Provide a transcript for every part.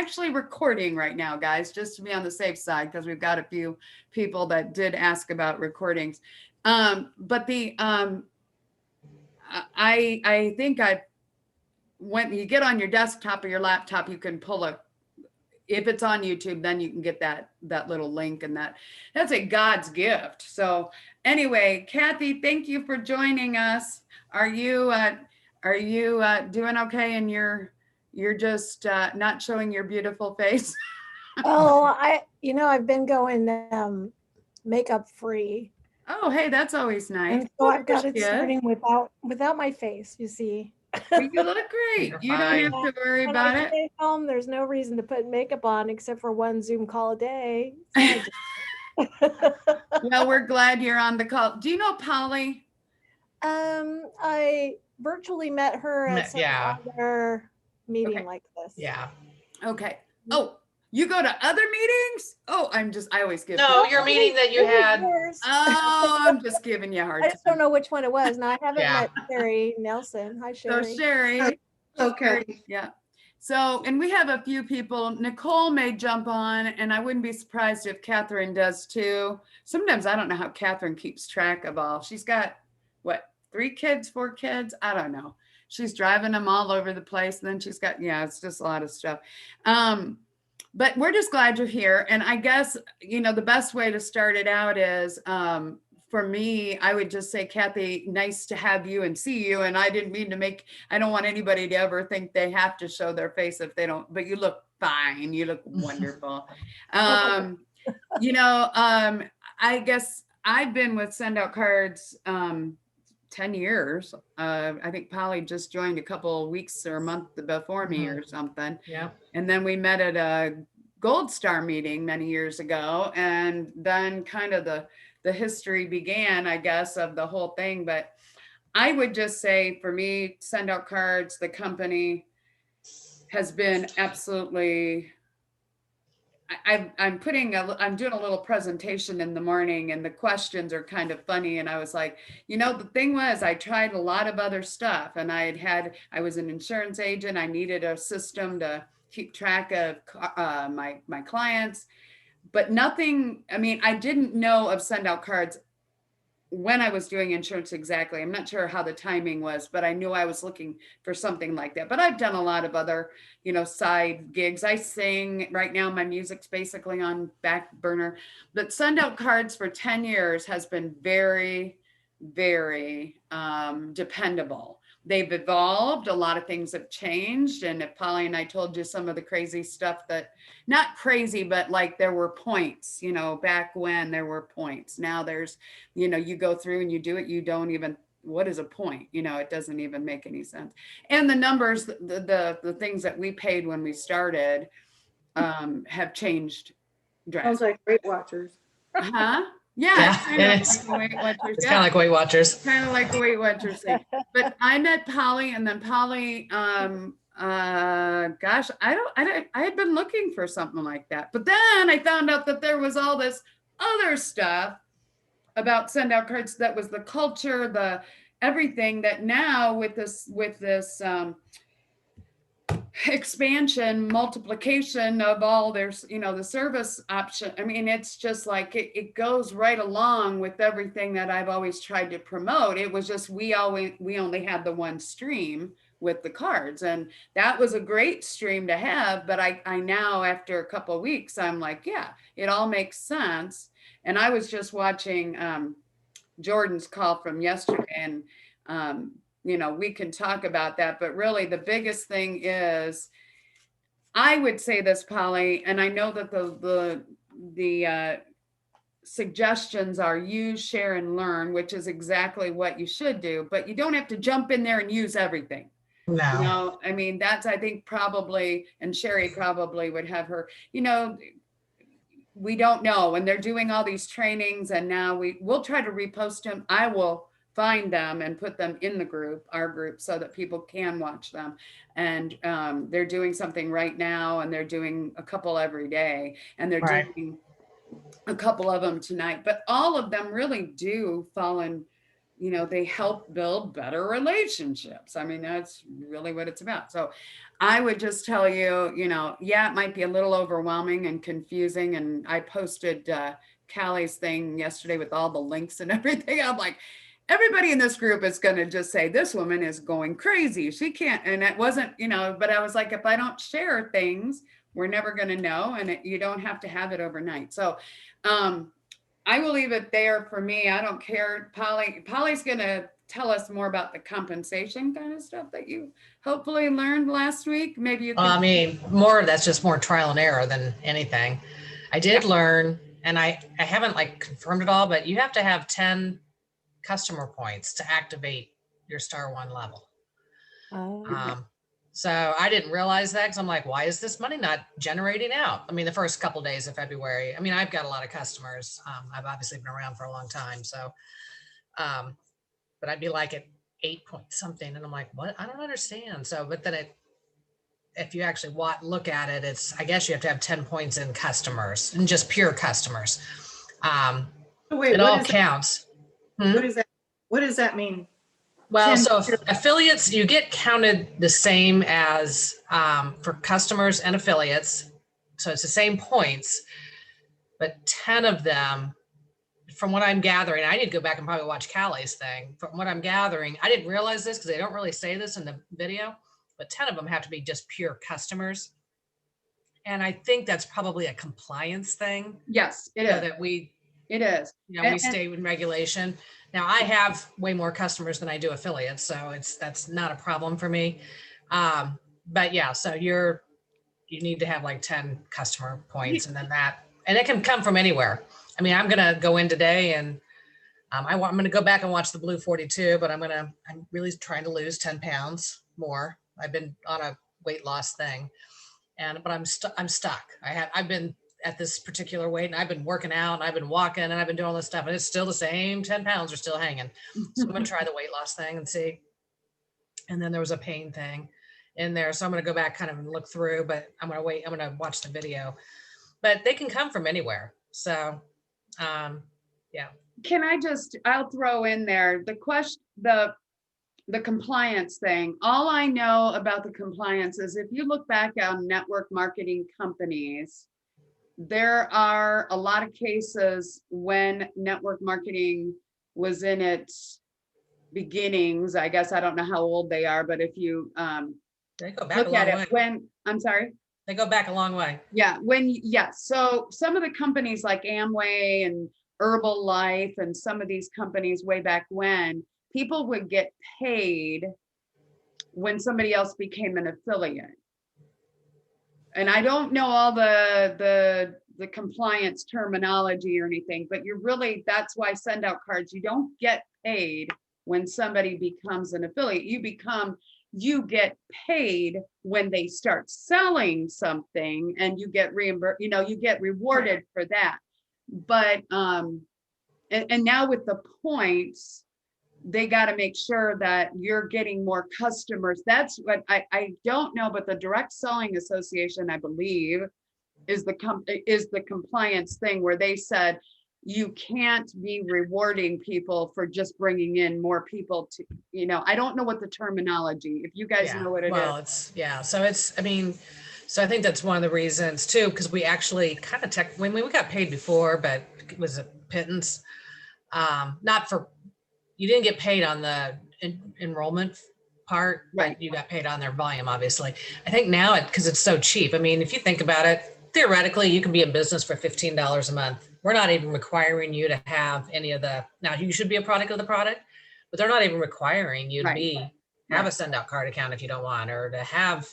actually recording right now, guys, just to be on the safe side, because we've got a few people that did ask about recordings. But I think when you get on your desktop or your laptop, you can pull if it's on YouTube, then you can get that little link, and that's a God's gift. So anyway, Kathy, thank you for joining us. Are you doing okay? And you're just not showing your beautiful face. Oh, I've been going makeup free, Oh, hey, that's always nice. and so Oh, I've there's got it good. starting without my face. You see, Well, you look great. You're You don't fine. have to worry when I about it. stay home, there's no reason to put makeup on except for one Zoom call a day. So I Well, we're glad you're on the call. Do you know Polly? I virtually met her at some Yeah. other meeting Okay. like this. Yeah. Okay. Oh, you go to other meetings? Oh, I always give. No, your meeting that you It was had. yours. Oh, I'm just giving you a hard I just don't time. know which one it was. Now I haven't Yeah. met Sherry Nelson. Hi, So Sherry. Sherry, Okay. yeah. So, and we have a few people. Nicole may jump on, and I wouldn't be surprised if Catherine does too. Sometimes I don't know how Catherine keeps track of all. She's got what, 3 kids, 4 kids? I don't know. She's driving them all over the place. And then she's got, yeah, it's just a lot of stuff. But we're just glad you're here. And I guess, the best way to start it out is, for me, I would just say, Kathy, nice to have you and see you. And I didn't mean to I don't want anybody to ever think they have to show their face if they don't, but you look fine. You look wonderful. I guess I've been with Send Out Cards 10 years. I think Polly just joined a couple of weeks or a month before me or something. Yeah. And then we met at a Gold Star meeting many years ago. And then kind of the history began, I guess, of the whole thing. But I would just say, for me, Send Out Cards, the company has been absolutely, I'm doing a little presentation in the morning, and the questions are kind of funny. And I was like, the thing was, I tried a lot of other stuff, and I was an insurance agent. I needed a system to keep track of my clients, but nothing. I mean, I didn't know of Send Out Cards when I was doing insurance exactly. I'm not sure how the timing was, but I knew I was looking for something like that. But I've done a lot of other, side gigs. I sing right now. My music's basically on back burner, but Send Out Cards for 10 years has been very, very dependable. They've evolved. A lot of things have changed. And if Polly and I told you some of the crazy stuff that, not crazy, but like there were points, back when there were points. Now there's, you go through and you do it. You don't even, what is a point? It doesn't even make any sense. And the numbers, the things that we paid when we started have changed Sounds drastically. like Weight Watchers. Huh? Yeah, Yeah, it's Weight Watchers. kind of like Weight Watchers. Kind of like Weight Watchers thing. But I met Polly, and then Polly, gosh, I had been looking for something like that. But then I found out that there was all this other stuff about Send Out Cards that was the culture, the everything that now with this expansion, multiplication of all there's, the service option. I mean, it's just like it goes right along with everything that I've always tried to promote. It was just we only had the one stream with the cards, and that was a great stream to have. But I now, after a couple of weeks, I'm like, yeah, it all makes sense. And I was just watching Jordan's call from yesterday, and we can talk about that, but really the biggest thing is, I would say this, Polly, and I know that the suggestions are use, share, and learn, which is exactly what you should do, but you don't have to jump in there and use everything. No. I mean, that's, I think probably, and Sherry probably would have her, we don't know, and they're doing all these trainings, and now we'll try to repost them. I will find them and put them in the group, our group, so that people can watch them. And they're doing something right now, and they're doing a couple every day, and they're doing a couple of them tonight. But all of them really do fall in they help build better relationships. I mean, that's really what it's about. So I would just tell you, yeah, it might be a little overwhelming and confusing. And I posted Callie's thing yesterday with all the links and everything. I'm like, everybody in this group is going to just say, this woman is going crazy. She can't. And it wasn't, but I was like, if I don't share things, we're never going to know. And you don't have to have it overnight. So, I will leave it there for me. I don't care. Polly's going to tell us more about the compensation kind of stuff that you hopefully learned last week. Maybe you Well, I can. mean, more that's just more trial and error than anything. I did learn, and I haven't like confirmed it all, but you have to have 10 customer points to activate your star one level. Oh, So I didn't realize that because I'm like, why is this money not generating out? I mean, the first couple of days of February, I mean, I've got a lot of customers. I've obviously been around for a long time. So, but I'd be like at 8 point something. And I'm like, what? I don't understand. So, but then if you actually look at it, I guess you have to have 10 points in customers and just pure customers. Wait, It all counts. what is that? What does that mean? Well, 10 so affiliates, you get counted the same as for customers and affiliates. So it's the same points, but 10 of them, from what I'm gathering, I need to go back and probably watch Callie's thing. From what I'm gathering, I didn't realize this because they don't really say this in the video, but 10 of them have to be just pure customers. And I think that's probably a compliance thing. Yes, it So is. that It is. we stay in regulation. Now I have way more customers than I do affiliates, so that's not a problem for me. But yeah, so you need to have like 10 customer points, and and it can come from anywhere. I mean, I'm gonna go in today, and I'm gonna go back and watch the Blue 42, but I'm really trying to lose 10 pounds more. I've been on a weight loss thing, but I'm stuck. I've been at this particular weight, and I've been working out, and I've been walking, and I've been doing all this stuff, and it's still the same 10 pounds are still hanging. So I'm gonna try the weight loss thing and see. And then there was a pain thing in there. So I'm gonna go back kind of look through, but I'm gonna watch the video. But they can come from anywhere. So yeah. I'll throw in there the compliance thing. All I know about the compliance is if you look back on network marketing companies, there are a lot of cases when network marketing was in its beginnings. I guess I don't know how old they are, but if you They go back look at way. it, I'm sorry. They go back a long way. Yeah, so some of the companies like Amway and Herbalife and some of these companies way back when, people would get paid when somebody else became an affiliate. And I don't know all the compliance terminology or anything, but that's why send out cards, you don't get paid when somebody becomes an affiliate. You get paid when they start selling something, and you get reimbursed, you get rewarded for that. But and now with the points, they got to make sure that you're getting more customers. That's what I don't know, but the Direct Selling Association, I believe, is the compliance thing where they said you can't be rewarding people for just bringing in more people to, I don't know what the terminology, if you guys know what it is. So I think that's one of the reasons too, because we actually kind of when we got paid before, but it was a pittance. You didn't get paid on the enrollment part, Right. But you got paid on their volume, obviously. I think now because it's so cheap. I mean, if you think about it, theoretically, you can be in business for $15 a month. We're not even requiring you to have any of now you should be a product of the product, but they're not even requiring you to have a send out card account if you don't want, or to have,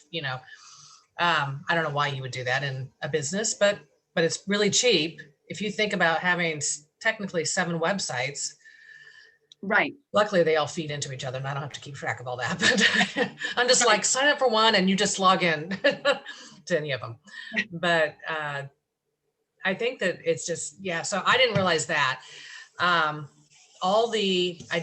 I don't know why you would do that in a business, but it's really cheap. If you think about having technically 7 websites, right. Luckily, they all feed into each other, and I don't have to keep track of all that. But I'm just like, sign up for one, and you just log in to any of them. But I think that it's just, so I didn't realize that. I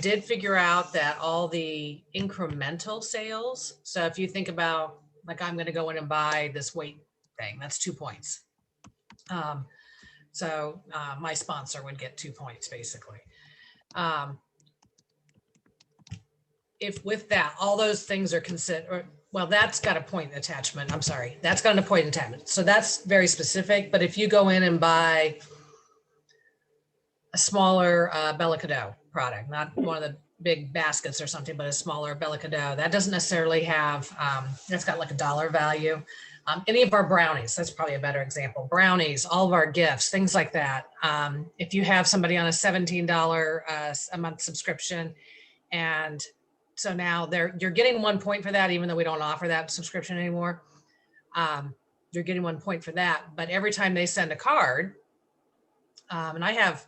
did figure out that all the incremental sales. So if you think about, like, I'm going to go in and buy this weight thing, that's 2 points. So my sponsor would get 2 points, basically. if with that, all those things are considered, well, that's got a point attachment. I'm sorry. That's got a point attachment. So that's very specific. But if you go in and buy a smaller Bella Cadeau product, not one of the big baskets or something, but a smaller Bella Cadeau, that doesn't necessarily have, that's got like a dollar value. Any of our brownies, that's probably a better example. Brownies, all of our gifts, things like that. If you have somebody on a $17 a month subscription, and so now you're getting 1 point for that, even though we don't offer that subscription anymore. You're getting 1 point for that, but every time they send a card, and I have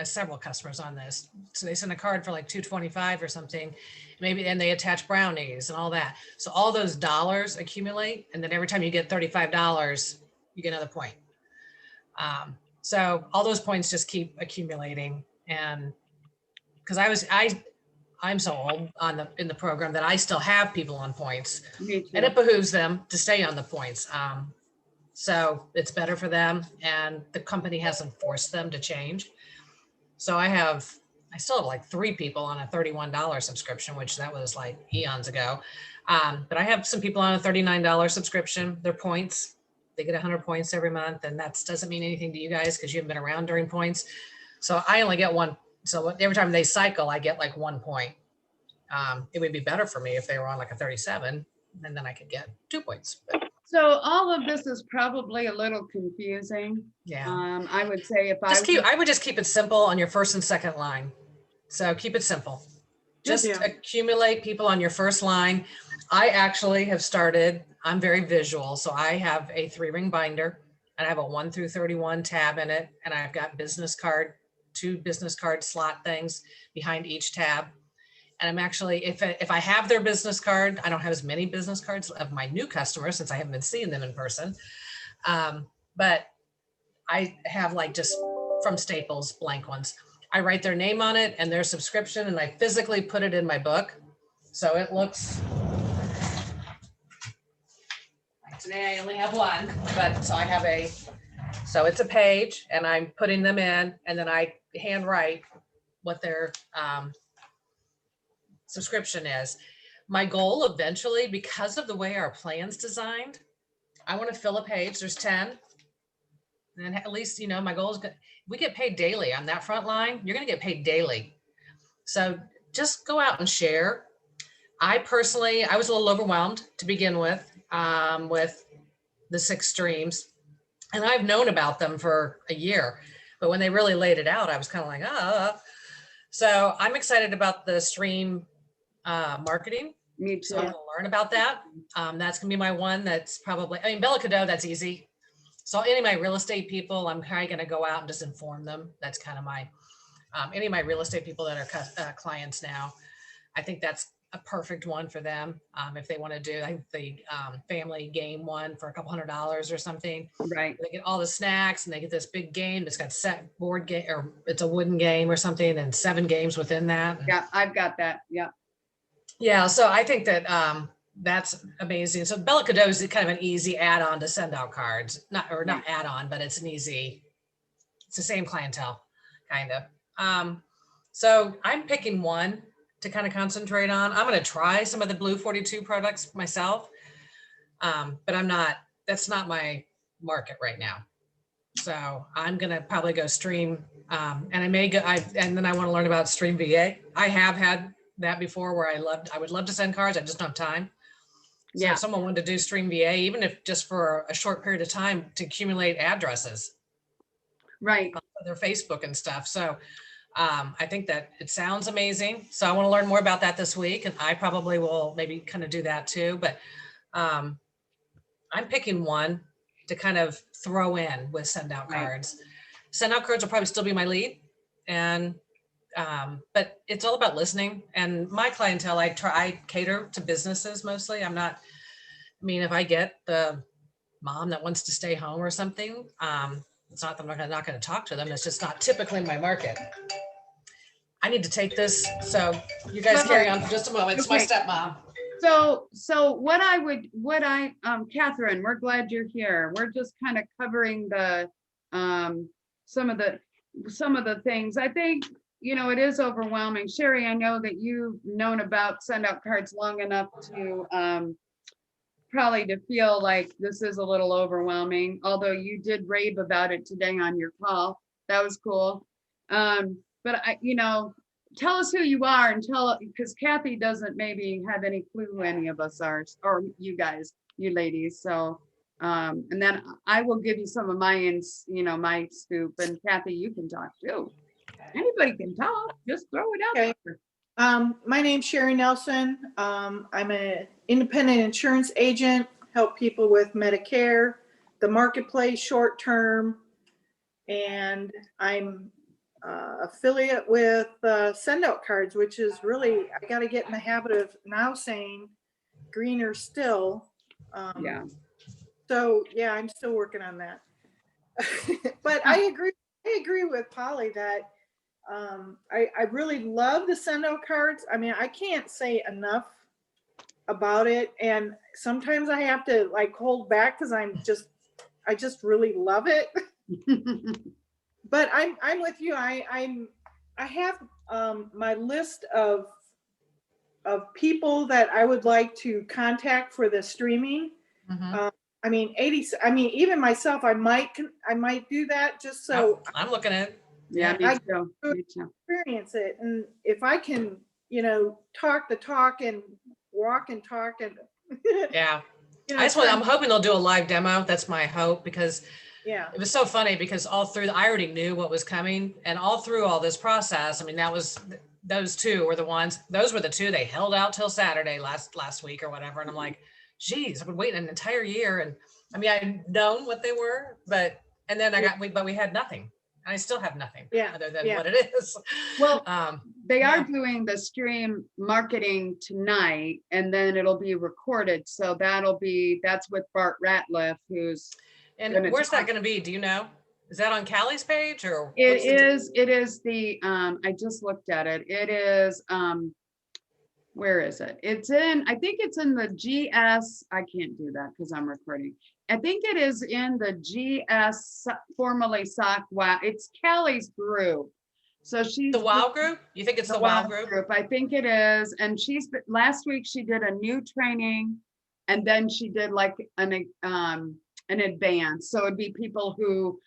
several customers on this, so they send a card for like $2.25 or something, maybe, and they attach brownies and all that. So all those dollars accumulate, and then every time you get $35, you get another point. So all those points just keep accumulating, and because I'm so old in the program that I still have people on points, Me and too. it behooves them to stay on the points. So it's better for them, and the company hasn't forced them to change. So I still have like 3 people on a $31 subscription, which that was like eons ago. But I have some people on a $39 subscription. They're points. They get 100 points every month, and that doesn't mean anything to you guys because you haven't been around during points. So I only get 1. So every time they cycle, I get like 1 point. It would be better for me if they were on like a 37, and then I could get 2 points. But So all of this is probably a little confusing. yeah, I would say if I I would just keep it simple on your first and second line. So keep it simple. Just Yeah. accumulate people on your first line. I actually have started, I'm very visual. So I have a 3-ring binder, and I have a 1 through 31 tab in it. And I've got 2 business card slot things behind each tab. And I'm actually, if I have their business card, I don't have as many business cards of my new customers since I haven't been seeing them in person. But I have like just from Staples, blank ones. I write their name on it and their subscription, and I physically put it in my book. So it looks, like today I only have 1, but so it's a page, and I'm putting them in, and then I handwrite what their subscription is. My goal eventually, because of the way our plan's designed, I want to fill a page. There's 10. And at least, my goal is we get paid daily on that front line. You're going to get paid daily. So just go out and share. I personally, I was a little overwhelmed to begin with the 6 streams. And I've known about them for a year. But when they really laid it out, I was kind of like, So I'm excited about the stream marketing. Me So I'm too. going to learn about that. That's going to be my one. That's probably, Bella Cadeau, that's easy. So any of my real estate people, I'm kind of going to go out and just inform them. That's kind of my, any of my real estate people that are clients now, I think that's a perfect one for them. If they want to do, I think the family game one for $200 or something. Right. They get all the snacks, and they get this big game that's got set board game, or it's a wooden game or something, and 7 games within that. Yeah, I've got that. Yeah. Yeah, so I think that that's amazing. So Bella Cadeau is kind of an easy add-on to send out cards. Not add-on, but it's the same clientele, kind of. So I'm picking one to kind of concentrate on. I'm going to try some of the Blue 42 products myself, but that's not my market right now. So I'm going to probably go stream, and I may go, and then I want to learn about Stream VA. I have had that before where I would love to send cards. I just don't have time. So Yeah. if someone wanted to do Stream VA, even if just for a short period of time, to accumulate addresses, Right. for their Facebook and stuff. So I think that it sounds amazing. So I want to learn more about that this week, and I probably will maybe kind of do that too. But I'm picking one to kind of throw in with send out Right. cards. Send out cards will probably still be my lead, and but it's all about listening. And my clientele, I cater to businesses mostly. If I get the mom that wants to stay home or something, it's not that I'm not going to talk to them. It's just not typically my market. I need to take this. So you guys carry on for just a moment. It's my Okay. stepmom. So Catherine, we're glad you're here. We're just kind of covering the some of the things. I think it is overwhelming. Sherry, I know that you've known about send out cards long enough to probably to feel like this is a little overwhelming, although you did rave about it today on your call. That was cool. But tell us who you are and because Kathy doesn't maybe have any clue who any of us are, or you guys, you ladies. So, and then I will give you some of my my scoop, and Kathy, you can talk too. Anybody can talk, just throw it out Okay. there. My name's Sherry Nelson. I'm an independent insurance agent, help people with Medicare, the marketplace, short term, and I'm affiliate with send out cards, which is really, I got to get in the habit of now saying greener still. Yeah. So yeah, I'm still working on that. But I agree with Polly that I really love the send out cards. I mean, I can't say enough about it. And sometimes I have to like hold back because I just really love it. But I'm with you. I have my list of people that I would like to contact for the streaming. Mhm. I mean, even myself, I might do that just so I'm looking at it. Yeah, me I too. Me too. experience it. And if I can, talk the talk and walk and talk and Yeah. you know, I'm hoping they'll do a live demo. That's my hope, because yeah. it was so funny, because all through, I already knew what was coming, and all through all this process, I mean, those two were the two they held out till Saturday last week or whatever. And I'm like, geez, I've been waiting an entire year. And I mean, I'd known what they were, and then but we had nothing. And I still have nothing Yeah, other than yeah. what it is. Well, they yeah. are doing the stream marketing tonight, and then it'll be recorded. So that's with Bart Ratliff, who's And gonna where's that talk. going to be? Do you know? Is that on Callie's page, or It is the, I just looked at it. It is, where is it? I think it's in the GS, I can't do that because I'm recording. I think it is in the GS, formerly SOC. Wow, it's Callie's group. So she's the WOW group? You think it's the WOW group? I think it is. And last week she did a new training, and then she did like an advance. So it'd be people who,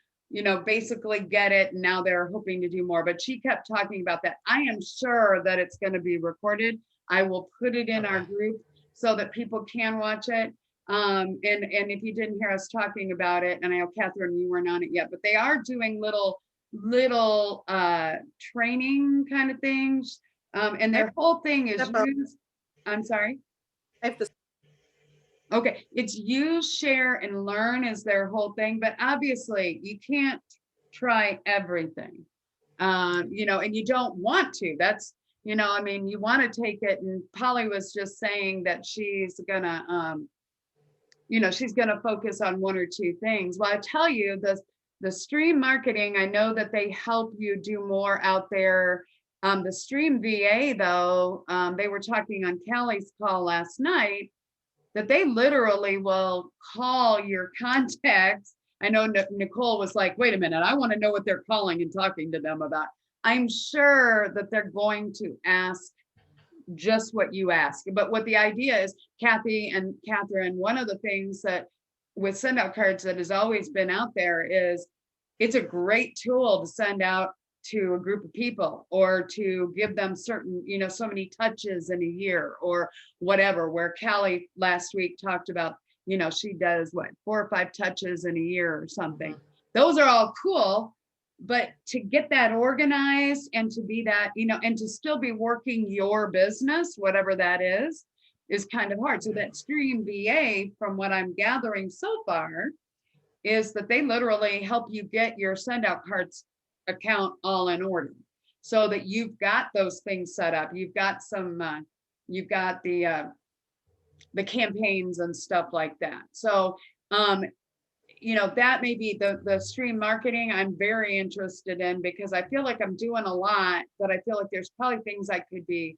basically get it, and now they're hoping to do more. But she kept talking about that. I am sure that it's going to be recorded. I will put it in our group so that people can watch it. And if you didn't hear us talking about it, and I know Catherine, you weren't on it yet, but they are doing little training kind of things. And their whole thing is I'm sorry. I have to. Okay, it's use, share, and learn is their whole thing, but obviously you can't try everything. And you don't want to. That's, I mean, you want to take it, and Polly was just saying that she's gonna focus on one or two things. Well, I tell you, the stream marketing, I know that they help you do more out there. The stream VA though, they were talking on Callie's call last night, that they literally will call your contacts. I know Nicole was like, wait a minute, I want to know what they're calling and talking to them about. I'm sure that they're going to ask just what you ask. But what the idea is, Kathy and Catherine, one of the things that with send out cards that has always been out there is it's a great tool to send out to a group of people, or to give them certain, so many touches in a year or whatever, where Callie last week talked about, she does 4 or 5 touches in a year or something. Those are all cool, but to get that organized and to be that, and to still be working your business, whatever that is kind of hard. So that stream VA, from what I'm gathering so far, is that they literally help you get your send out cards account all in order, so that you've got those things set up. You've got you've got the campaigns and stuff like that. So, that may be the stream marketing I'm very interested in, because I feel like I'm doing a lot, but I feel like there's probably things that could be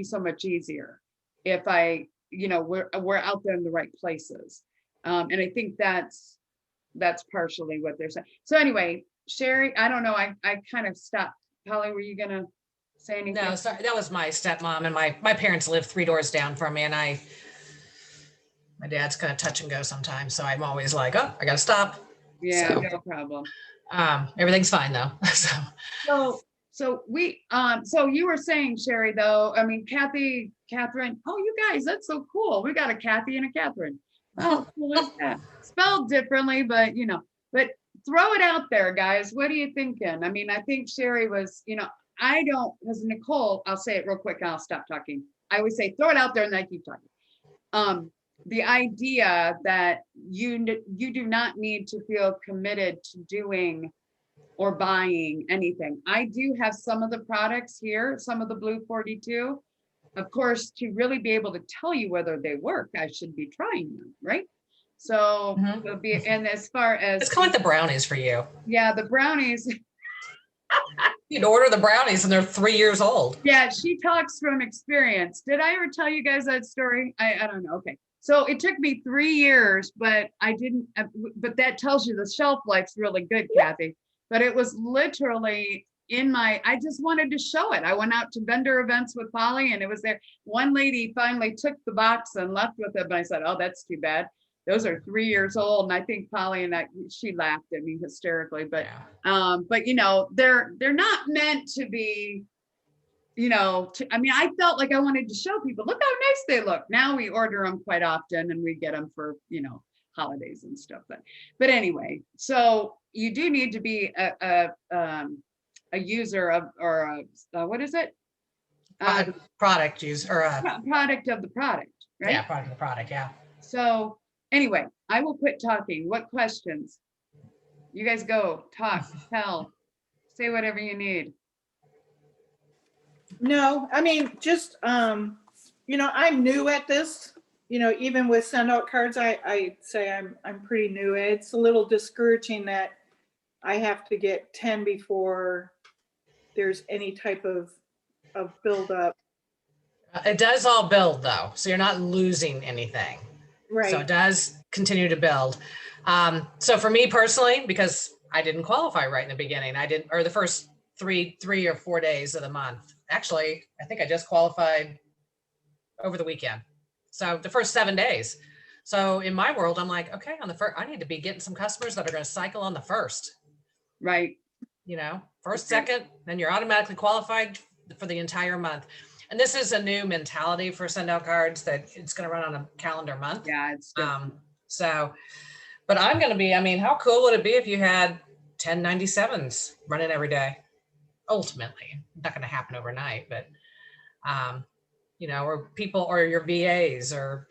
so much easier if we're out there in the right places. And I think that's partially what they're saying. So anyway, Sherry, I don't know, I kind of stopped Polly, were you gonna say anything? No, sorry, that was my stepmom, and my parents live 3 doors down from me, and my dad's kind of touch and go sometimes, so I'm always like, oh, I gotta stop. Yeah, So, no problem. everything's fine though. So So you were saying, Sherry, though, I mean, Catherine, oh, you guys, that's so cool. We got a Kathy and a Catherine. Oh, cool is that? Spelled differently, but but throw it out there, guys. What are you thinking? I mean, I think Sherry was, I don't, as Nicole, I'll say it real quick and I'll stop talking. I always say, throw it out there and then I keep talking. The idea that you do not need to feel committed to doing or buying anything. I do have some of the products here, some of the Blue 42. Of course, to really be able to tell you whether they work, I should be trying them, right? So it'll be, and as far as it's kind of like the brownies for you. yeah, the brownies. You'd order the brownies and they're 3 years old. Yeah, she talks from experience. Did I ever tell you guys that story? I don't know. Okay. So it took me 3 years, but I didn't, but that tells you the shelf life's really good, Kathy. But it was literally I just wanted to show it. I went out to vendor events with Polly and it was there. One lady finally took the box and left with it. But I said, oh, that's too bad. Those are 3 years old. And I think Polly and she laughed at me hysterically, but, yeah. They're not meant to be, I mean, I felt like I wanted to show people, look how nice they look. Now we order them quite often and we get them for, holidays and stuff. But anyway, so you do need to be a user of, or what is it? Product use or Product of the product, right? yeah, product of the product. Yeah. So anyway, I will quit talking. What questions? You guys go, talk, tell, say whatever you need. No, I mean, just, I'm new at this, even with send out cards, I say I'm pretty new. It's a little discouraging that I have to get 10 before there's any type of buildup. It does all build though, so you're not losing anything. Right. So it does continue to build. So for me personally, because I didn't qualify right in the beginning, or the first three or 4 days of the month. Actually, I think I just qualified over the weekend. So the first 7 days. So in my world, I'm like, okay, on the first, I need to be getting some customers that are going to cycle on the first. Right. First, Okay. second, then you're automatically qualified for the entire month. And this is a new mentality for send out cards that it's going to run on a calendar month. Yeah, it's different. But I'm going to be, how cool would it be if you had 1097s running every day? Ultimately, not going to happen overnight, but, or people or your VAs or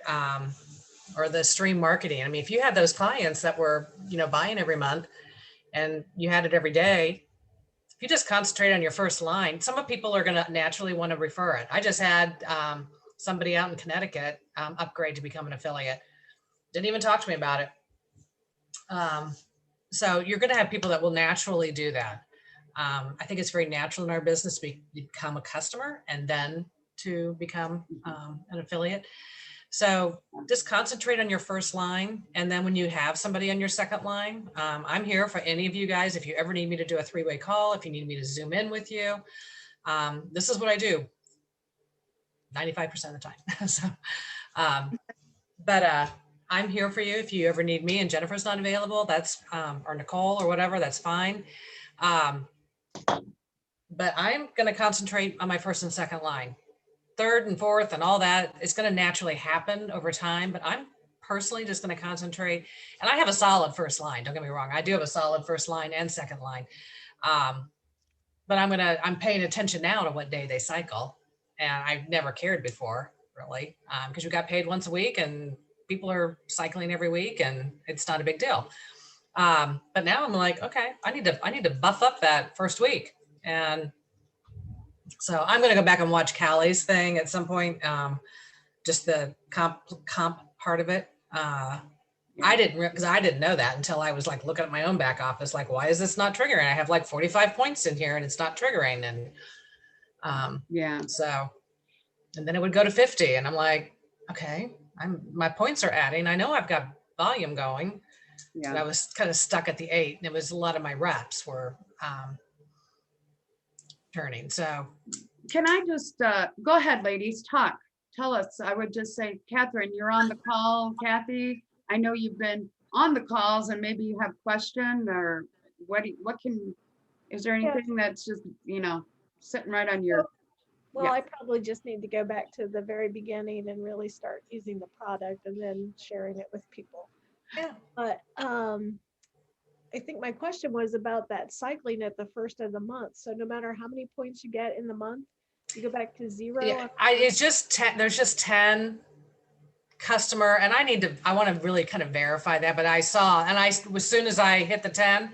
the stream marketing. I mean, if you had those clients that were, buying every month and you had it every day, if you just concentrate on your first line, some of people are going to naturally want to refer it. I just had somebody out in Connecticut upgrade to become an affiliate. Didn't even talk to me about it. So you're going to have people that will naturally do that. I think it's very natural in our business to become a customer and then to become an affiliate. So just concentrate on your first line. And then when you have somebody on your second line, I'm here for any of you guys. If you ever need me to do a 3-way call, if you need me to zoom in with you, this is what I do 95% of the time. So, I'm here for you. If you ever need me and Jennifer's not available, that's, or Nicole or whatever, that's fine. But I'm going to concentrate on my first and second line. Third and fourth and all that, it's going to naturally happen over time, but I'm personally just going to concentrate. And I have a solid first line. Don't get me wrong. I do have a solid first line and second line. But I'm paying attention now to what day they cycle. And I've never cared before, really, because we got paid once a week and people are cycling every week and it's not a big deal. But now I'm like, okay, I need to buff up that first week. And so I'm going to go back and watch Callie's thing at some point. Just the comp part of it. I didn't know that until I was like looking at my own back office, like, why is this not triggering? I have like 45 points in here and it's not triggering. And so, and then it would go to 50 and I'm like, okay, my points are adding. I know I've got volume going. Yeah. I was kind of stuck at the 8 and it was a lot of my reps were, turning. So Can I just, go ahead, ladies, talk. Tell us. I would just say, Catherine, you're on the call. Kathy, I know you've been on the calls and maybe you have question or is there Yeah. anything that's just, sitting right on your, Well, yeah. I probably just need to go back to the very beginning and really start using the product and then sharing it with people. yeah. But I think my question was about that cycling at the first of the month. So no matter how many points you get in the month, you go back to zero. Yeah, it's just 10, there's just 10 customer, and I want to really kind of verify that, but I saw, and as soon as I hit the 10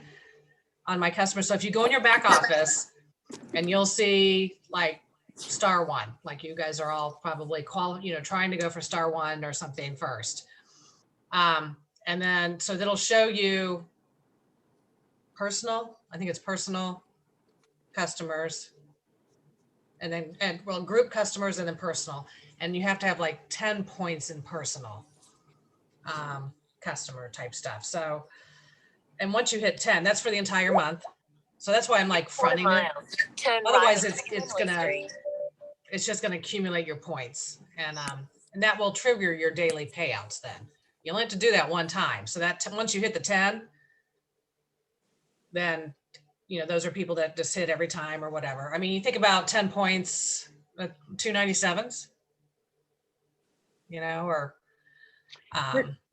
on my customer, so if you go in your back office and you'll see like star one, like you guys are all probably trying to go for star one or something first. And then, so that'll show you personal, I think it's personal customers, and then, group customers and then personal. And you have to have like 10 points in personal customer type stuff. So, and once you hit 10, that's for the entire month. So that's why I'm like fronting it. Otherwise it's just gonna accumulate your points. And that will trigger your daily payouts then. You only have to do that one time. So that once you hit the 10, then, those are people that just hit every time or whatever. I mean, you think about 10 points, 297s, or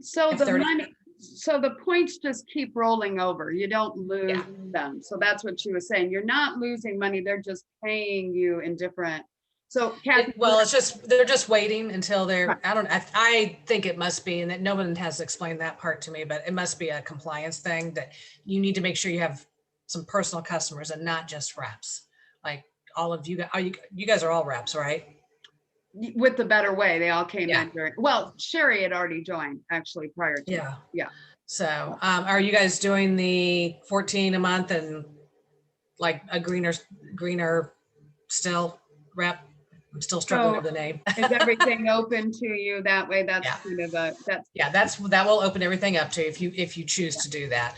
So if the 30 money, so the points just keep rolling over. You don't lose them. So that's what she was saying. You're not losing money. They're just paying you in different. So Kathy, it's just, they're just waiting until they're, I think it must be, and that no one has explained that part to me, but it must be a compliance thing that you need to make sure you have some personal customers and not just reps. Like all of you guys, you guys are all reps, right? with the Better Way, they all came Yeah. in during, well, Sherry had already joined actually prior to. Yeah. Yeah. So are you guys doing the 14 a month and like a greener still rep? I'm still struggling with the name. Is everything open to you that way? That's Yeah. kind of a, that's. Yeah, that will open everything up to you if you choose to do that.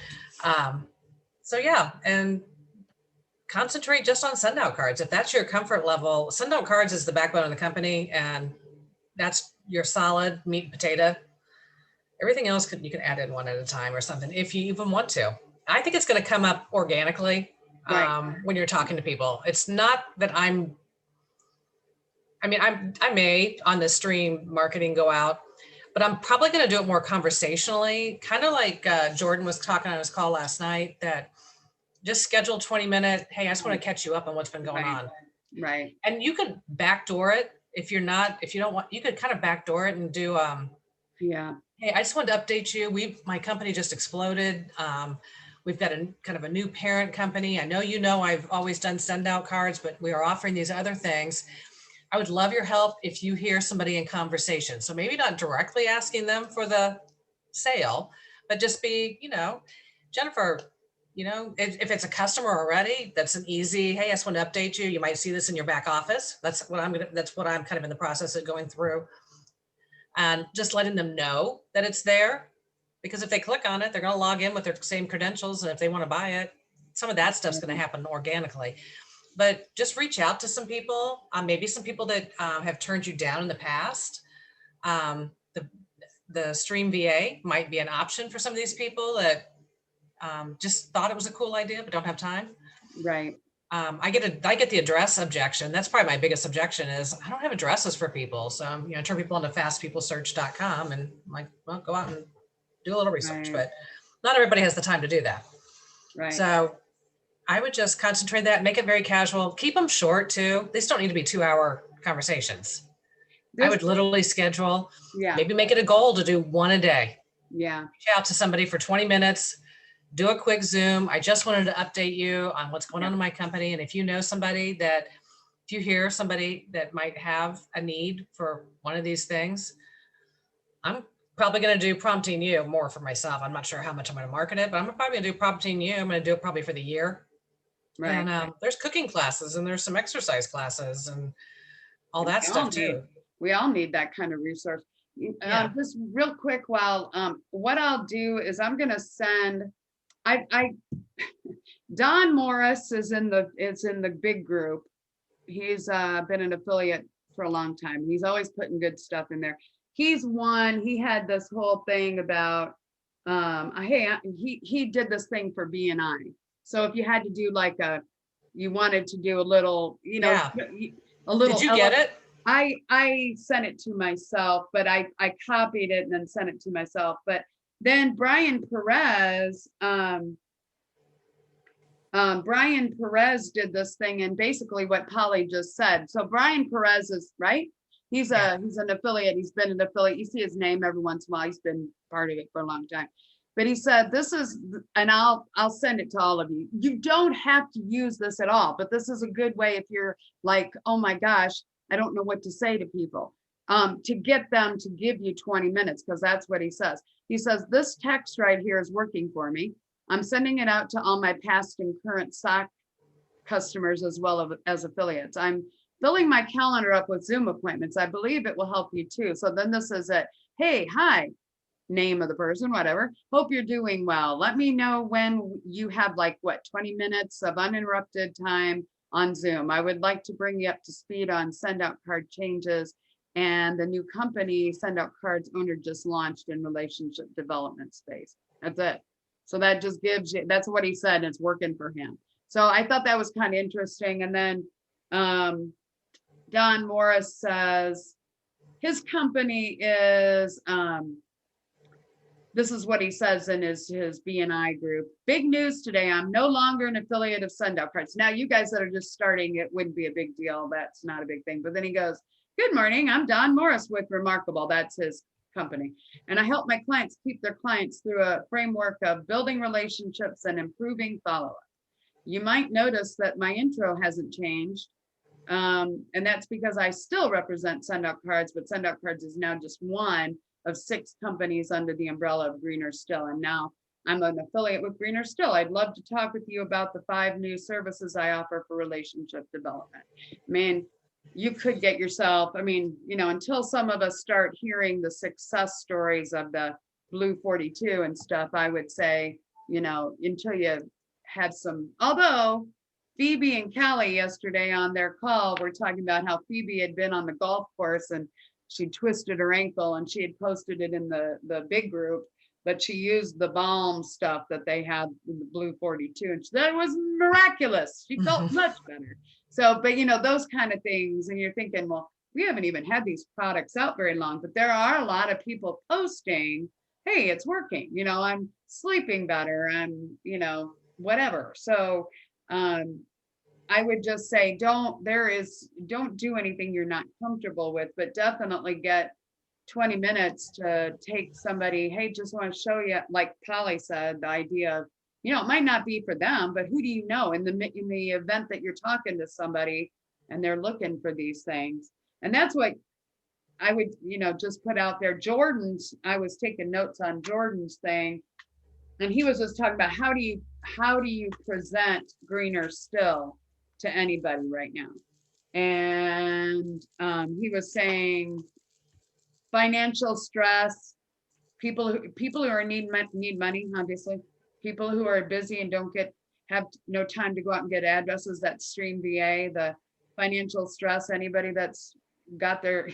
So yeah, and concentrate just on send out cards. If that's your comfort level, send out cards is the backbone of the company, and that's your solid meat and potato. Everything else you can add in one at a time or something if you even want to. I think it's going to come up organically when you're talking to people. It's not that I may on the stream marketing go out, but I'm probably going to do it more conversationally, kind of like Jordan was talking on his call last night, that just schedule 20-minute, hey, I just want to catch you up on what's been going on. Right. And you could backdoor it if you don't want, you could kind of backdoor it and do, yeah. Hey, I just wanted to update you. My company just exploded. We've got a kind of a new parent company. I know, I've always done send out cards, but we are offering these other things. I would love your help if you hear somebody in conversation. So maybe not directly asking them for the sale, but just be, Jennifer, if it's a customer already, that's an easy, hey, I just want to update you. You might see this in your back office. That's what I'm kind of in the process of going through. And just letting them know that it's there, because if they click on it, they're going to log in with their same credentials. And if they want to buy it, some of that stuff's going to happen organically. But just reach out to some people, maybe some people that have turned you down in the past. The Stream VA might be an option for some of these people that just thought it was a cool idea, but don't have time. Right. I get the address objection. That's probably my biggest objection is I don't have addresses for people. So I turn people onto fastpeoplesearch.com and I'm like, well, go out and do a little research, but not everybody has the time to do that. Right. So I would just concentrate that, make it very casual, keep them short too. These don't need to be 2-hour conversations. I would literally schedule, maybe make it a goal to do one a day. Yeah. Reach out to somebody for 20 minutes. Do a quick Zoom. I just wanted to update you on what's going on in my company. And if you know somebody if you hear somebody that might have a need for one of these things, I'm probably going to do prompting you more for myself. I'm not sure how much I'm going to market it, but I'm probably going to do prompting you. I'm going to do it probably for the year. Right. And there's cooking classes and there's some exercise classes and all that stuff too. We all need that kind of resource. Just real quick, what I'll do is I'm going to send Don Morris is in the big group. He's been an affiliate for a long time. He's always putting good stuff in there. He had this whole thing about, he did this thing for BNI. So if you had to do like you wanted to do a little, Yeah. a little. Did you get it? I sent it to myself, but I copied it and then sent it to myself. But then Brian Perez did this thing, and basically what Polly just said. So Brian Perez is right. He's an affiliate. He's been an affiliate. You see his name every once in a while. He's been part of it for a long time. But he said, this is, and I'll send it to all of you. You don't have to use this at all, but this is a good way if you're like, oh my gosh, I don't know what to say to people, to get them to give you 20 minutes, because that's what he says. He says, this text right here is working for me. I'm sending it out to all my past and current SOC customers as well as affiliates. I'm filling my calendar up with Zoom appointments. I believe it will help you too. So then this is it. Hey, hi, name of the person, whatever. Hope you're doing well. Let me know when you have 20 minutes of uninterrupted time on Zoom. I would like to bring you up to speed on send out card changes and the new company send out cards owner just launched in relationship development space. That's it. So that just gives you, that's what he said, and it's working for him. So I thought that was kind of interesting. And then Don Morris says his company is, this is what he says in his BNI group. Big news today. I'm no longer an affiliate of Sundown Cards. Now, you guys that are just starting, it wouldn't be a big deal. That's not a big thing. But then he goes, good morning. I'm Don Morris with Remarkable. That's his company. And I help my clients keep their clients through a framework of building relationships and improving follow-up. You might notice that my intro hasn't changed. And that's because I still represent Sundown Cards, but Sundown Cards is now just one of 6 companies under the umbrella of Greener Still. And now I'm an affiliate with Greener Still. I'd love to talk with you about the 5 new services I offer for relationship development. I mean, you could get yourself, until some of us start hearing the success stories of the Blue 42 and stuff, I would say, until you have some, although Phoebe and Callie yesterday on their call were talking about how Phoebe had been on the golf course and she twisted her ankle, and she had posted it in the big group, but she used the balm stuff that they had in the Blue 42, and that was miraculous. She felt much better. So, but those kind of things, and you're thinking, well, we haven't even had these products out very long, but there are a lot of people posting, hey, it's working. I'm sleeping better. I'm, whatever. So, I would just say, don't do anything you're not comfortable with, but definitely get 20 minutes to take somebody, hey, just want to show you, like Polly said, the idea of, it might not be for them, but who do you know in the event that you're talking to somebody and they're looking for these things. And that's what I would, just put out there. I was taking notes on Jordan's thing, and he was just talking about how do you present Greener Still to anybody right now. And he was saying financial stress, people who are need money, obviously, people who are busy and have no time to go out and get addresses, that Stream VA, the financial stress, anybody that's got their,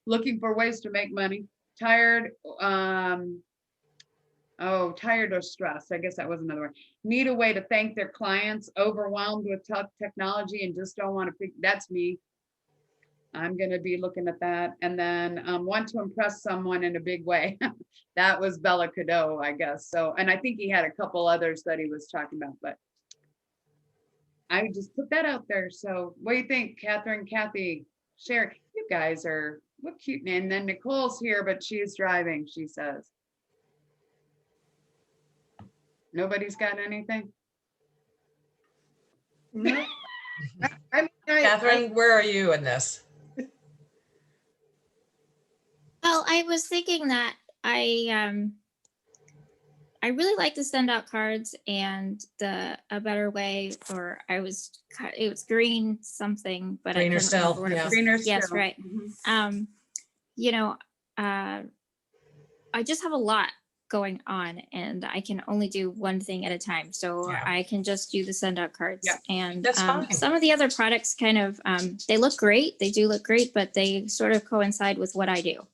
looking for ways to make money, tired, tired or stressed. I guess that was another word. Need a way to thank their clients, overwhelmed with tough technology and just don't want to that's me. I'm going to be looking at that. And then want to impress someone in a big way. That was Bella Cadeau, I guess. So, and I think he had a couple others that he was talking about, but I would just put that out there. So what do you think, Catherine, Kathy, Sherry? You guys are, what cute. And then Nicole's here, but she's driving, she says. Nobody's got anything? No. Catherine, where are you in this? Well, I was thinking that I really like to send out cards, and a better way for it was green something, but Greener I couldn't Still, remember what it yeah. was. Greener Yes, Still. right. Mhm. I just have a lot going on, and I can only do one thing at a time. So Yeah. I can just do the send out cards. Yeah, And that's fine. some of the other products kind of, they look great. They do look great, but they sort of coincide with what I do.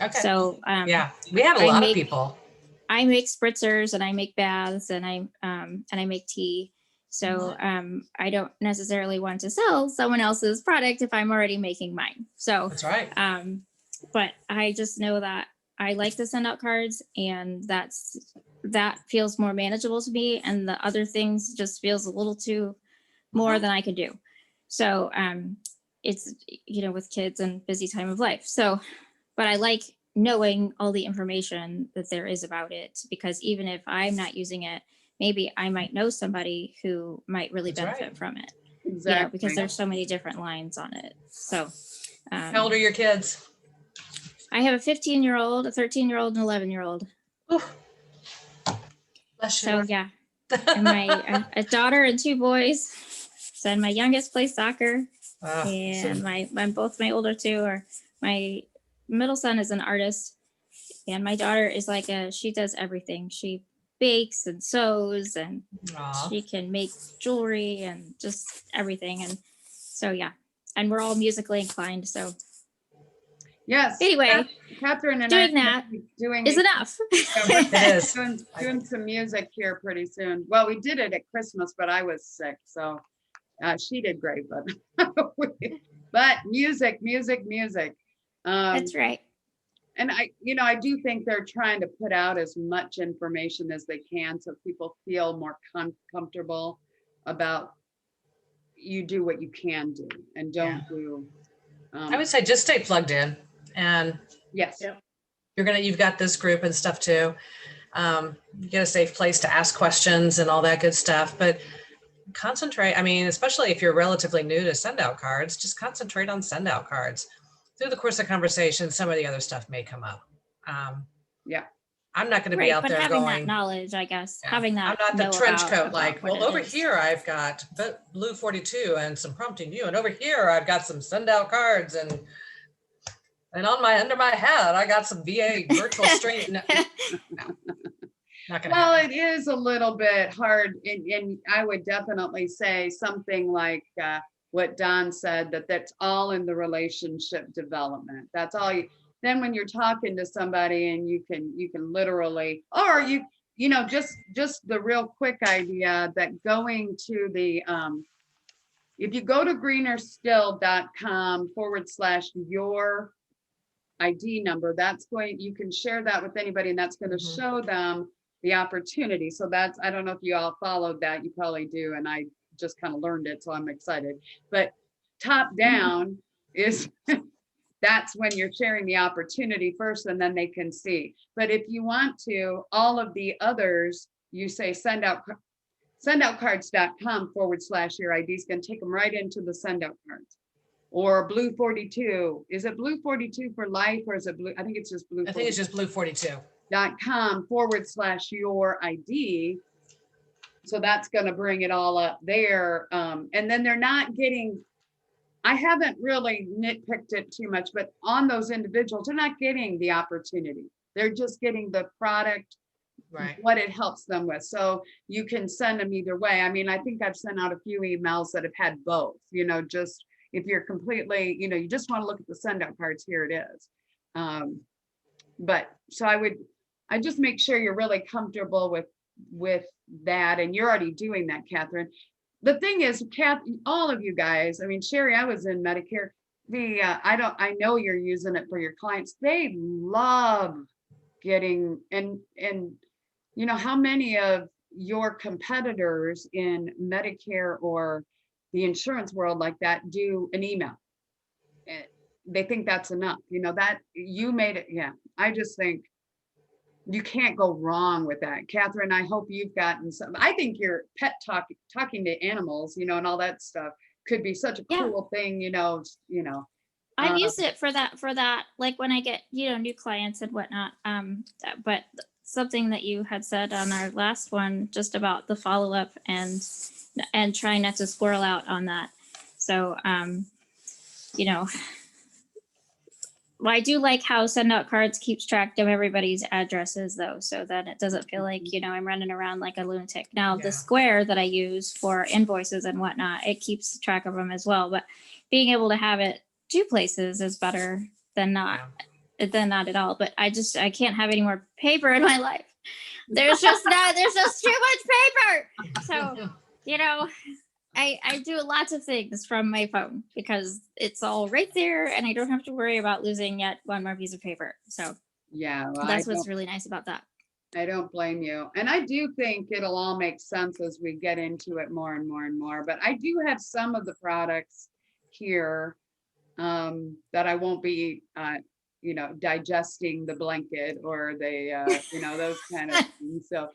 Okay. So Yeah, we have a I lot of make- people. I make spritzers and I make baths and I make tea. So I don't necessarily want to sell someone else's product if I'm already making mine. So That's right. but I just know that I like to send out cards, and that feels more manageable to me, and the other things just feels a little too more than I could do. So it's, you know, with kids and busy time of life. So, but I like knowing all the information that there is about it, because even if I'm not using it, maybe I might know somebody who might really That's right. benefit from it. exactly. You know, because there's so many different lines on it. So How old are your kids? I have a 15-year-old, a 13-year-old, and 11-year-old. Ooh. Bless you. So yeah, and my a daughter and 2 boys. So and my youngest plays soccer, Ah, and so- both my older 2 are. My middle son is an artist, and my daughter is like she does everything. She bakes and sews, and aw. she can make jewelry and just everything. And so yeah, and we're all musically inclined. So Yes. anyway, Catherine and doing I that doing is enough. It is. doing some music here pretty soon. Well, we did it at Christmas, but I was sick, so she did great. But music. That's right. And I do think they're trying to put out as much information as they can, so people feel more comfortable about you do what you can do and don't do. I would say just stay plugged in, and Yes. Yeah. you've got this group and stuff too. You get a safe place to ask questions and all that good stuff, but concentrate. I mean, especially if you're relatively new to send out cards, just concentrate on send out cards. Through the course of conversation, some of the other stuff may come up. Yeah. I'm not going to be Right, out but there having going, that knowledge, I guess, yeah, having that. I'm not the trench coat like, what well, it over is. here I've got blue 42 and some prompting you, and over here I've got some send out cards, and under my hat I got some VA virtual string. No, not gonna Well, happen. it is a little bit hard, and I would definitely say something like what Don said, that's all in the relationship development. That's all you. Then when you're talking to somebody, and you can literally, or just the real quick idea that going to the if you go to greenerstill.com/your ID number, you can share that with anybody, and that's going to Mhm. show them the opportunity. So I don't know if you all followed that, you probably do, and I just kind of learned it, so I'm excited. But top down is that's when you're sharing the opportunity first, and then they can see. But if you want to, all of the others, you say sendoutcards.com/your ID is going to take them right into the send out cards. Or blue 42. Is it blue 42 for life, or is it blue? I think it's just blue. I think it's just blue 42. .com/your ID. So that's going to bring it all up there. And then they're not getting, I haven't really nitpicked it too much, but on those individuals, they're not getting the opportunity. They're just getting the product, Right. what it helps them with. So you can send them either way. I mean, I think I've sent out a few emails that have had both, just if you're completely, you just want to look at the send out cards, here it is. But so I just make sure you're really comfortable with that, and you're already doing that, Catherine. The thing is, all of you guys, I mean, Sherry, I was in Medicare. I know you're using it for your clients. They love getting, and how many of your competitors in Medicare or the insurance world like that do an email? They think that's enough, that you made it. Yeah, I just think you can't go wrong with that. Catherine, I hope you've gotten some. I think your pet talking to animals, and all that stuff could be such a cool thing, I've used it for that, like when I get, new clients and whatnot. But something that you had said on our last one, just about the follow-up and trying not to squirrel out on that. So, Well, I do like how send out cards keeps track of everybody's addresses though, so that it doesn't feel like, I'm running around like a lunatic. Now, Yeah. the Square that I use for invoices and whatnot, it keeps track of them as well, but being able to have it 2 places is better than not, than not at all. But I can't have any more paper in my life. There's just too much paper. So, I do lots of things from my phone because it's all right there and I don't have to worry about losing yet one more piece of paper. So Yeah, well, that's what's really nice about that. I don't blame you. And I do think it'll all make sense as we get into it more and more and more. But I do have some of the products here that I won't be, digesting the blanket or those kind of things. So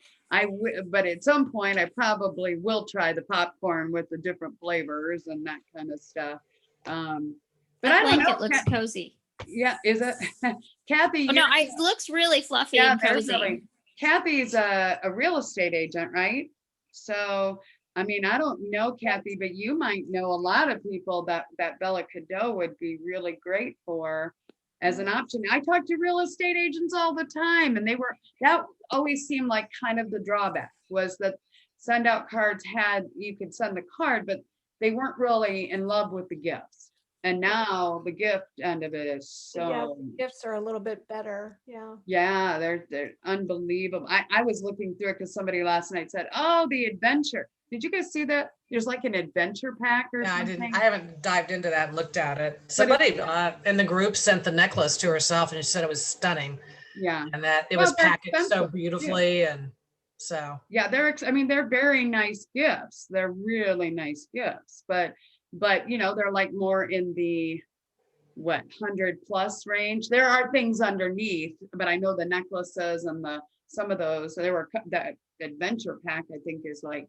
but at some point I probably will try the popcorn with the different flavors and that kind of stuff. But That I don't know. blanket looks cozy. Yeah, is it? Kathy, Oh, no, it looks really fluffy yeah, and cozy. Kathy's a real estate agent, right? So, I mean, I don't know Kathy, but you might know a lot of people that Bella Cadeau would be really great for as an option. I talk to real estate agents all the time, and that always seemed like kind of the drawback was that send out cards you could send the card, but they weren't really in love with the gifts. And now the gift end of it is Yeah, so, gifts are a little bit better. Yeah. yeah, they're unbelievable. I was looking through it because somebody last night said, oh, the adventure. Did you guys see that? There's like an adventure pack or Yeah, something. I haven't dived into that and looked at it. Somebody in the group sent the necklace to herself and she said it was stunning Yeah. and that it Well, was they're packaged so expensive, too. beautifully. And so, Yeah, they're very nice gifts. They're really nice gifts, but they're like more in the 100+ range. There are things underneath, but I know the necklaces and some of those, that adventure pack I think is like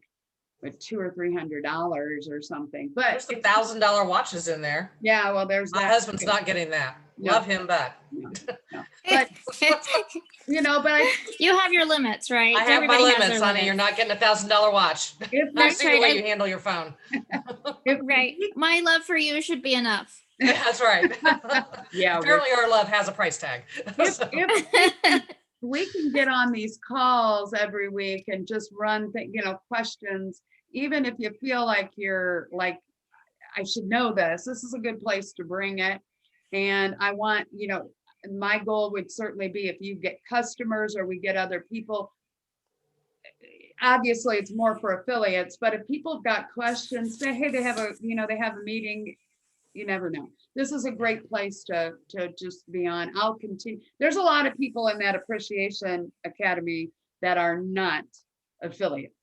$200 or $300 or something. But there's $1,000 watches in there. yeah, well, there's My that. husband's not getting that. No. Love him, but No. But but You have your limits, right? I have my Everybody has limits, their honey. You're not getting $1,000 watch. if I That's see the right. way you handle your phone. Right. My love for you should be enough. That's right. Yeah, Apparently our love has a price tag. So, if we can get on these calls every week and just run questions, even if you feel like you're like, I should know this is a good place to bring it. And I want, my goal would certainly be if you get customers or we get other people, obviously it's more for affiliates, but if people have got questions, say, hey, they have a meeting, you never know. This is a great place to just be on. I'll continue. There's a lot of people in that Appreciation Academy that are not affiliates.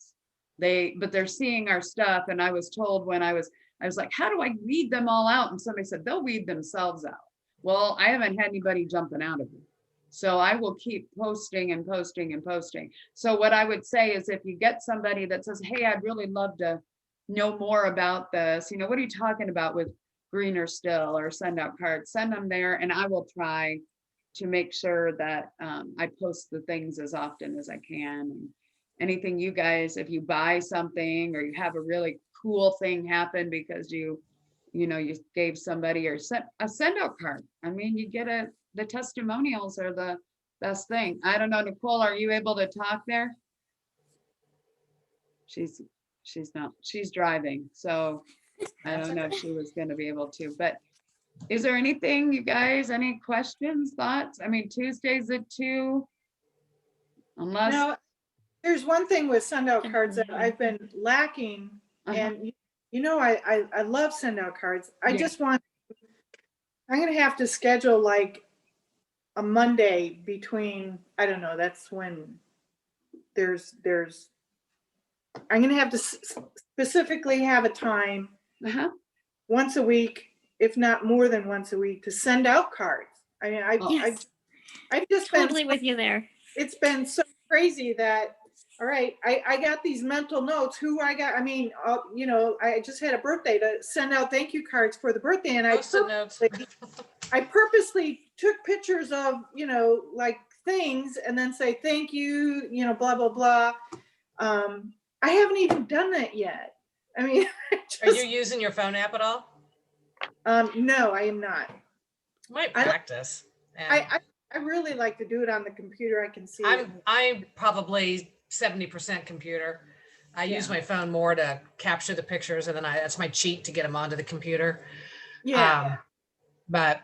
But they're seeing our stuff. And I was told when I was like, how do I weed them all out? And somebody said, they'll weed themselves out. Well, I haven't had anybody jumping out of it. So I will keep posting and posting and posting. So what I would say is if you get somebody that says, hey, I'd really love to know more about this, what are you talking about with Greener Still or send out cards, send them there. And I will try to make sure that I post the things as often as I can. And anything you guys, if you buy something or you have a really cool thing happen because you gave somebody or sent a send out card. I mean, you get the testimonials are the best thing. I don't know, Nicole, are you able to talk there? She's not, she's driving. So I don't know if she was going to be able to, but is there anything, you guys, any questions, thoughts? I mean, Tuesdays at 2, unless. No, there's one thing with send out cards that I've been lacking, and I love send out cards. I just want, I'm going to have to schedule like a Monday between, I don't know, that's when I'm going to have to specifically have a time once a week, if not more than once a week, to send out cards. I mean, I've just Totally been with you there. It's been so crazy that, all right, I got these mental notes, who I got, I mean, I just had a birthday to send out thank you cards for the birthday. And I purposely took pictures of, like things and then say, thank you, blah, blah, blah. I haven't even done that yet. I mean, are you using your phone app at all? No, I am not. Might I don't- practice. And I really like to do it on the computer. I can see it. I'm probably 70% computer. I use Yeah. my phone more to capture the pictures, and then that's my cheat to get them onto the computer. Yeah, But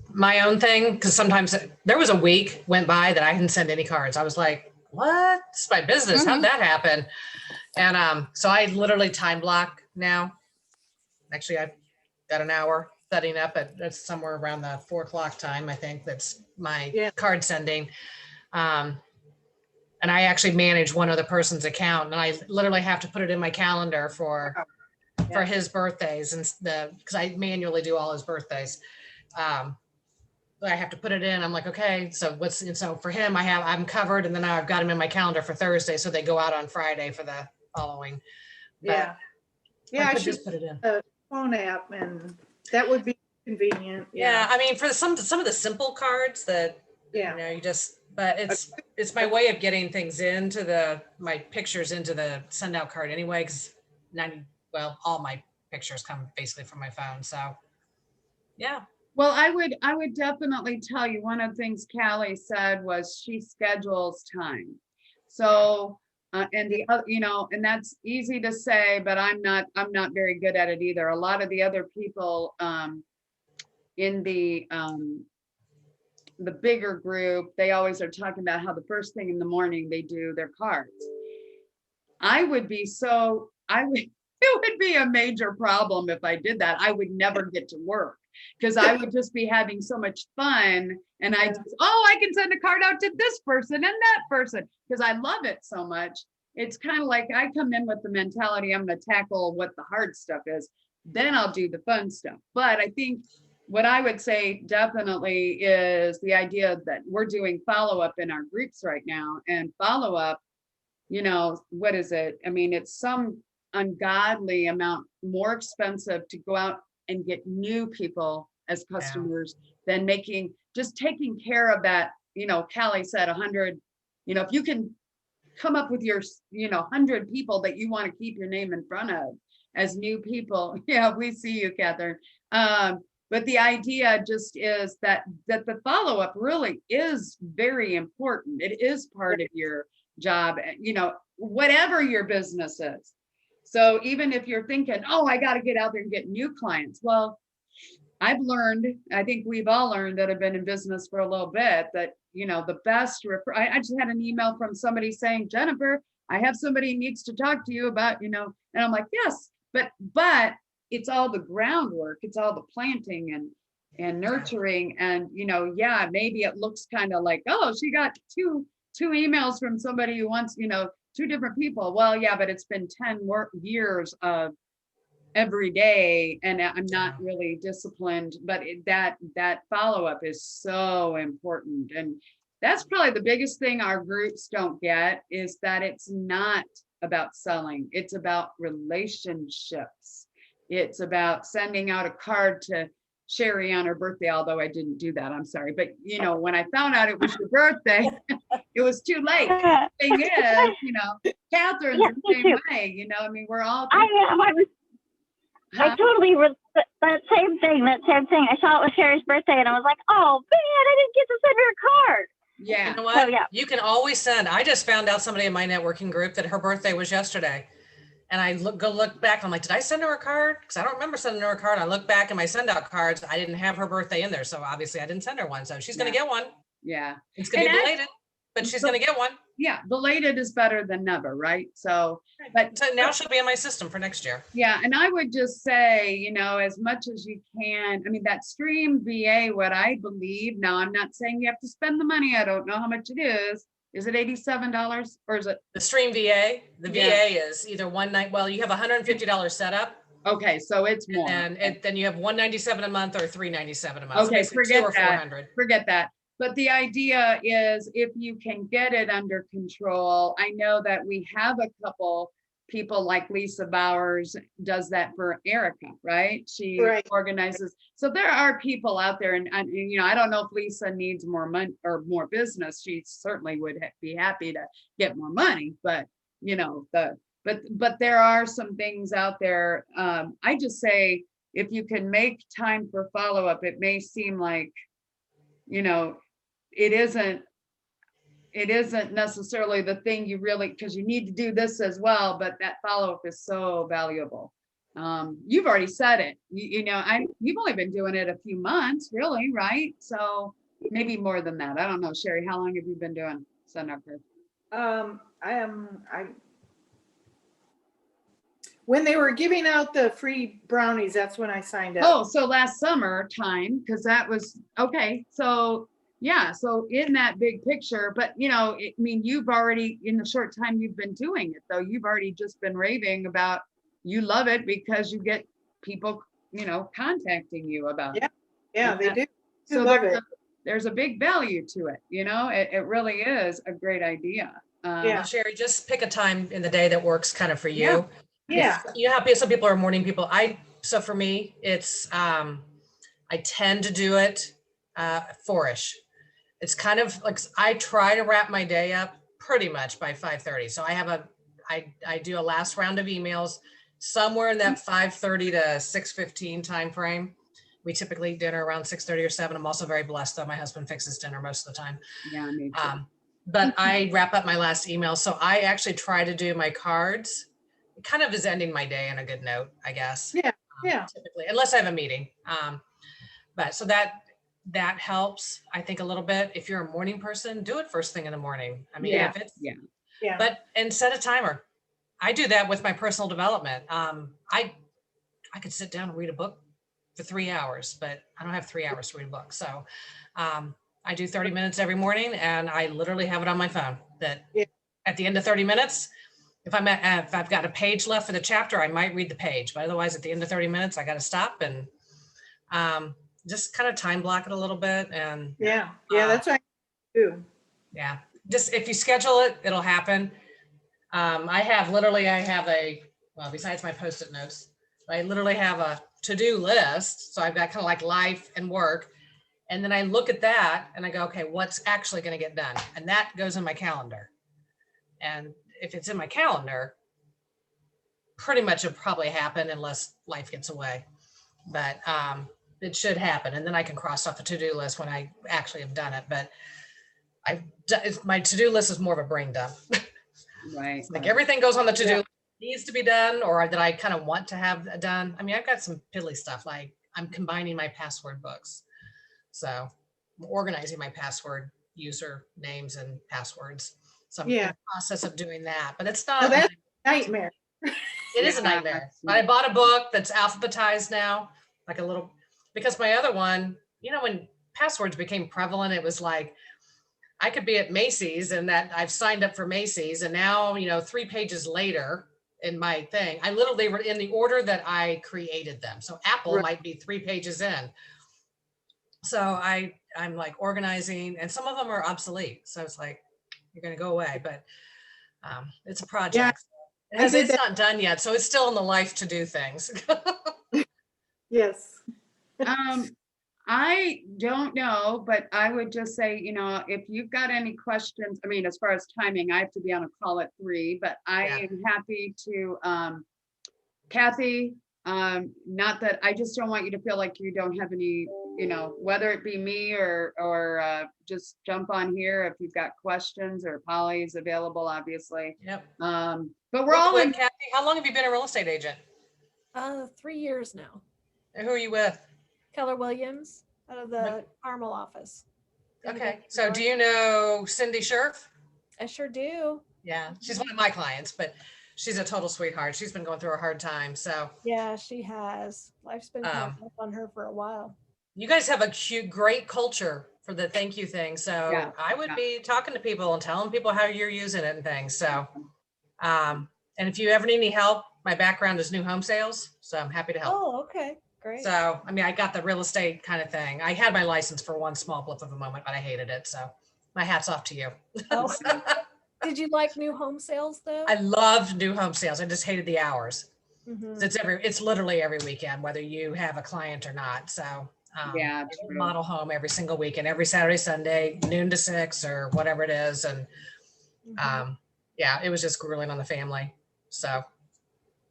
my own thing, because sometimes there was a week went by that I didn't send any cards. I was like, what? It's my business. How'd that happen? And so I literally time block now. Actually, I've got an hour setting up that's somewhere around the 4 o'clock time. I think that's my Yeah. card sending. And I actually manage one other person's account, and I literally have to put it in my calendar for Yeah. his birthdays and because I manually do all his birthdays. I have to put it in. I'm like, okay, so so for him, I'm covered, and then I've got him in my calendar for Thursday, so they go out on Friday for the following. But yeah. I could should just put it in. phone app, and that would be convenient. Yeah, I mean, for some of the simple cards that Yeah. you just, but it's my way of getting things into my pictures into the send out card anyway, because all my pictures come basically from my phone. So yeah. Well, I would definitely tell you, one of the things Callie said was she schedules time. So, and the other, and that's easy to say, but I'm not very good at it either. A lot of the other people, in the bigger group, they always are talking about how the first thing in the morning they do their cards. It would be a major problem if I did that. I would never get to work, because I would just be having so much fun. And I can send a card out to this person and that person, because I love it so much. It's kind of like I come in with the mentality, I'm going to tackle what the hard stuff is, then I'll do the fun stuff. But I think what I would say definitely is the idea that we're doing follow-up in our groups right now, and follow-up, what is it? I mean, it's some ungodly amount more expensive to go out and get new people as customers than just taking care of that. Callie said 100, if you can come up with your 100 people that you want to keep your name in front of as new people. Yeah, we see you, Catherine. But the idea just is that the follow-up really is very important. It is part of your job, whatever your business is. So even if you're thinking, oh, I got to get out there and get new clients. Well, I've learned, I think we've all learned that have been in business for a little bit, that, the best, I just had an email from somebody saying, Jennifer, I have somebody needs to talk to you about, and I'm like, yes, but it's all the groundwork. It's all the planting and nurturing. And, maybe it looks kind of like, oh, she got two emails from somebody who wants, two different people. Well, yeah, but it's been 10 years of every day, and I'm not really disciplined, but that follow-up is so important. And that's probably the biggest thing our groups don't get, is that it's not about selling. It's about relationships. It's about sending out a card to Sherry on her birthday, although I didn't do that, I'm sorry. But when I found out it was your birthday, it was too late. The thing is, Catherine's the same way, I mean, we're all. I totally that same thing. I saw it was Sherry's birthday, and I was like, "Oh man, I didn't get to send her a card." Yeah. You know what? You can always send. I just found out somebody in my networking group that her birthday was yesterday, and I look back. And I'm like, did I send her a card? Because I don't remember sending her a card. I look back in my send out cards. I didn't have her birthday in there, so obviously I didn't send her one. So she's gonna get one. Yeah. It's gonna be belated, but she's gonna get one. Yeah, belated is better than never, right? So, but so now she'll be in my system for next year. Yeah, and I would just say, as much as you can, I mean, that stream VA, what I believe, now I'm not saying you have to spend the money. I don't know how much it is. Is it $87 or is it? The stream VA, the VA is either you have $150 setup. Okay, so it's more. And then you have $197 a month or $397 a month. Okay, so forget that. $400. Forget that. But the idea is, if you can get it under control, I know that we have a couple people like Lisa Bowers does that for Erica, right? She organizes. So there are people out there, and I don't know if Lisa needs more money or more business. She certainly would be happy to get more money, but but there are some things out there. I just say, if you can make time for follow-up, it may seem like, it isn't necessarily the thing you really, because you need to do this as well, but that follow-up is so valuable. You've already said it. You've only been doing it a few months, really, right? So maybe more than that. I don't know, Sherry, how long have you been doing send out cards? When they were giving out the free brownies, that's when I signed up. Oh, so last summer time, because that was, okay, so yeah, so in that big picture, but you've already, in the short time you've been doing it, though, you've already just been raving about, you love it because you get people, contacting you about it. Yeah, they do. So Love it. there's a big value to it, it really is a great idea. Yeah. Well, Sherry, just pick a time in the day that works kind of for you. Yeah. You know how some people are morning people. So for me, it's, I tend to do it 4-ish. It's kind of like, I try to wrap my day up pretty much by 5:30. So I do a last round of emails somewhere in that 5:30 to 6:15 time frame. We typically eat dinner around 6:30 or 7. I'm also very blessed though. My husband fixes dinner most of the time. Yeah, me too. But I wrap up my last email. So I actually try to do my cards. It kind of is ending my day on a good note, I guess. Yeah. Typically, unless I have a meeting. But so that helps, I think, a little bit. If you're a morning person, do it first thing in the morning. I mean, if it's, Yeah. and set a timer. I do that with my personal development. I could sit down and read a book for 3 hours, but I don't have 3 hours to read a book. So I do 30 minutes every morning, and I literally have it on my phone that at the end of 30 minutes, if I've got a page left for the chapter, I might read the page, but otherwise at the end of 30 minutes, I got to stop and just kind of time block it a little bit. And that's what I do. Yeah, just if you schedule it, it'll happen. I have besides my Post-it notes, I literally have a to-do list. So I've got kind of like life and work. And then I look at that and I go, okay, what's actually going to get done? And that goes in my calendar. And if it's in my calendar, pretty much it'll probably happen unless life gets away. But it should happen. And then I can cross off the to-do list when I actually have done it. But my to-do list is more of a brain dump. Right. Like everything goes on the to-do list, needs to be done, or that I kind of want to have done. I mean, I've got some piddly stuff, like I'm combining my password books. So I'm organizing my password user names and passwords. So I'm in the process of doing that, but it's not that's a nightmare. It is a nightmare. But I bought a book that's alphabetized now, like a little, because my other one, when passwords became prevalent, it was like, I could be at Macy's and that I've signed up for Macy's, and now, 3 pages later in my thing, I literally were in the order that I created them. So Apple might be 3 pages in. So I'm like organizing, and some of them are obsolete. So it's like, you're going to go away, but it's a project. It's not done yet. So it's still in the life to do things. Yes. I don't know, but I would just say, if you've got any questions, I mean, as far as timing, I have to be on a call at 3, but I am happy to, Kathy, not that, I just don't want you to feel like you don't have any, whether it be me or just jump on here if you've got questions, or Polly's available, obviously. Yep. But we're all in. Kathy, how long have you been a real estate agent? 3 years now. Who are you with? Keller Williams out of the Carmel office. Okay. So do you know Cindy Scherf? I sure do. Yeah. She's one of my clients, but she's a total sweetheart. She's been going through a hard time. So yeah, she has. Life's been kind of tough on her for a while. You guys have a great culture for the thank you thing. So I would be talking to people and telling people how you're using it and things. So, and if you ever need any help, my background is new home sales. So I'm happy to help. Oh, okay. Great. So, I mean, I got the real estate kind of thing. I had my license for one small blip of a moment, but I hated it. So my hat's off to you. Oh, did you like new home sales though? I loved new home sales. I just hated the hours. Mm-hmm. It's literally every weekend, whether you have a client or not. So model home every single weekend, every Saturday, Sunday, noon to 6 or whatever it is. And it was just grueling on the family. So,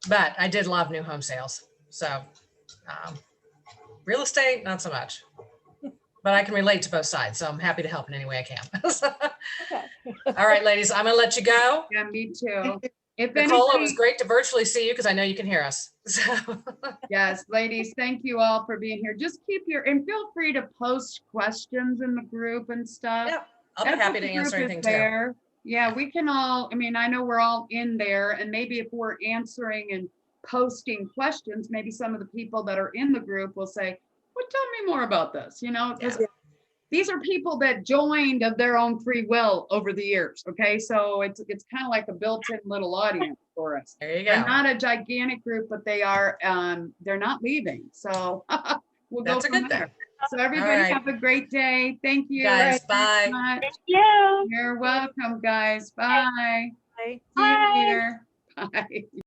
but I did love new home sales. So Real estate, not so much. But I can relate to both sides, so I'm happy to help in any way I can. Okay. All right, ladies, I'm gonna let you go. Yeah, me too. If Nicole, it was anybody, great to virtually see you because I know you can hear us. So, yes, ladies, thank you all for being here. Just keep and feel free to post questions in the group and stuff. yeah, I'll be That's what happy to the answer group is anything too. there. Yeah, we can all, I mean, I know we're all in there, and maybe if we're answering and posting questions, maybe some of the people that are in the group will say, well, tell me more about this, because Yeah. these are people that joined of their own free will over the years. Okay, so it's kind of like a built-in little audience for us. There you They're go. not a gigantic group, but they are. They're not leaving, so we'll That's go a from good there. thing. So everybody right. have a great day. Thank you. Guys, very bye. much. Thank you. You're welcome, guys. Bye. Bye. See you Bye. later. Bye.